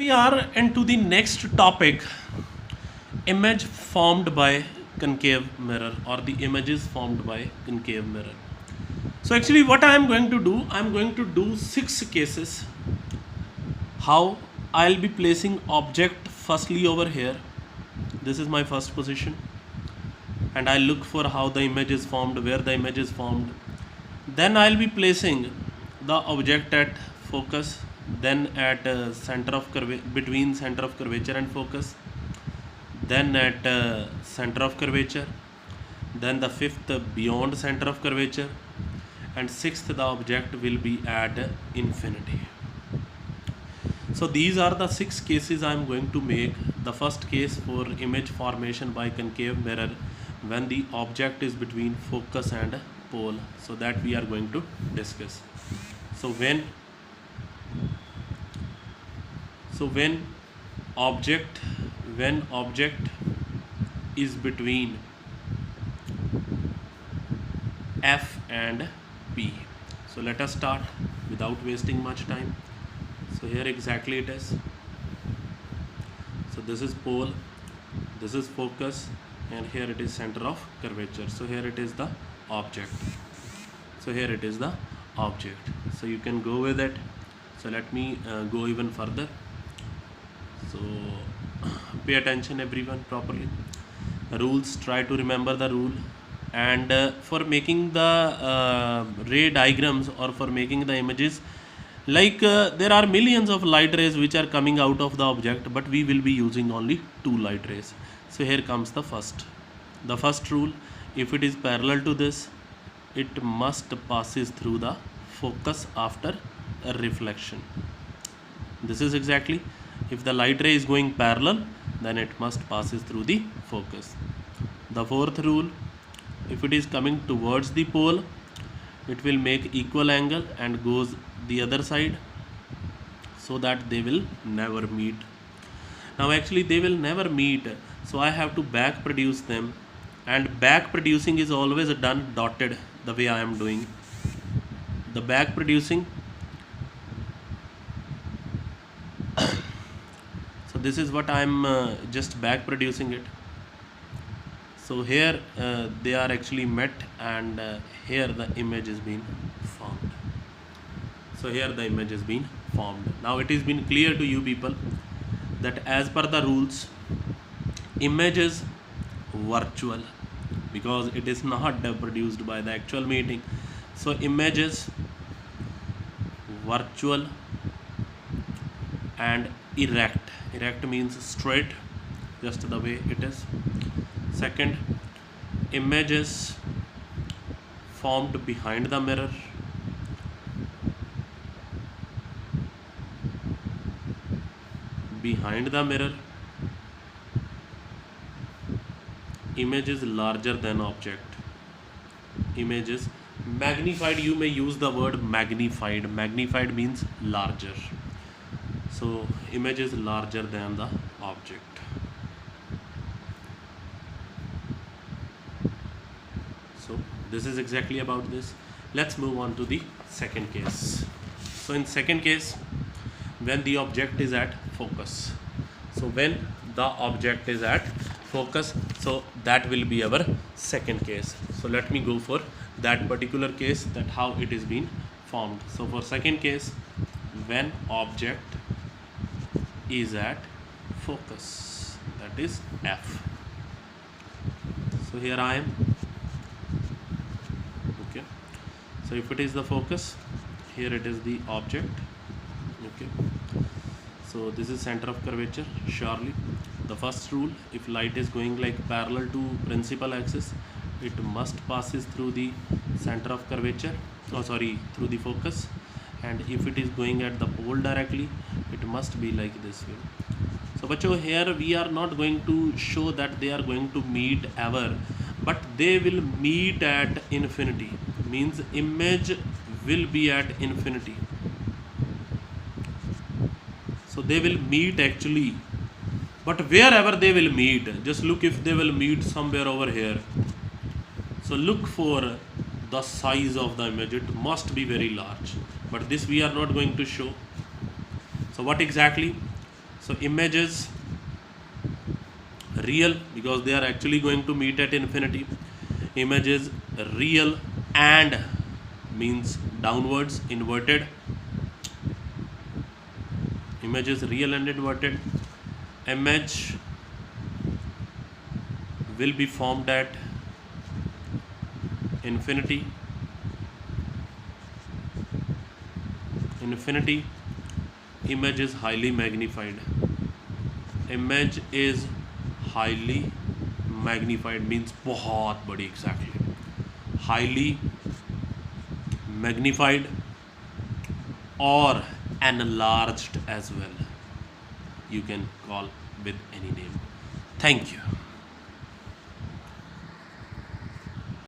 We are into the next topic, image formed by concave mirror or the images formed by concave mirror. So actually what I am going to do, I am going to do 6 cases how I'll be placing object firstly over here. This is my first position and I look for how the image is formed, where the image is formed. Then I'll be placing the object at focus, then at center of between center of curvature and focus, then at center of curvature, then the fifth beyond center of curvature, and sixth the object will be at infinity. So these are the 6 cases I am going to make. The first case for image formation by concave mirror when the object is between focus and pole, so that we are going to discuss. So when object is between F and P. So let us start without wasting much time. So here exactly it is. So this is pole, this is focus, and here it is center of curvature. So here it is the object. So here it is the object. So you can go with it. So let me go even further. So pay attention everyone properly. Rules, try to remember the rule. And for making the ray diagrams or for making the images, like there are millions of light rays which are coming out of the object, but we will be using only 2 light rays. So here comes the first rule. If it is parallel to this, it must passes through the focus after a reflection. This is exactly, if the light ray is going parallel, then it must passes through the focus. The fourth rule, if it is coming towards the pole, it will make equal angle and goes the other side, so that they will never meet. Now actually they will never meet, so I have to back produce them, and back producing is always done dotted, the way I am doing the back producing. So this is what I am just back producing it. So here they are actually met, and here the image is being formed. So here the image is being formed. Now it is been clear to you people that as per the rules, image is virtual because it is not produced by the actual meeting. So image is virtual and erect. Erect means straight, just the way it is. Second, image is formed behind the mirror. Behind the mirror, image is larger than object. Image is magnified. You may use the word magnified. Magnified means larger. So image is larger than the object. So this is exactly about this. Let's move on to the second case. So in second case, when the object is at focus. So when the object is at focus, so that will be our second case. So let me go for that particular case, that how it is being formed. So for second case, when object is at focus, that is F. So here I am. Okay. So if it is the focus, here it is the object. Okay. So this is center of curvature. Surely the first rule, if light is going like parallel to principal axis, it must passes through the center of curvature, through the focus, and if it is going at the pole directly, it must be like this way. So bacho, here we are not going to show that they are going to meet ever, but they will meet at infinity, means image will be at infinity. So they will meet actually, but wherever they will meet, just look if they will meet somewhere over here. So look for the size of the image, it must be very large, but this we are not going to show. So what exactly? So image is real because they are actually going to meet at infinity. Image is real and means downwards, inverted. Image is real and inverted. Image will be formed at infinity. Infinity. Image is highly magnified. Image is highly magnified means बहुत बड़ी, exactly. Highly magnified or enlarged as well. You can call with any name. Thank you.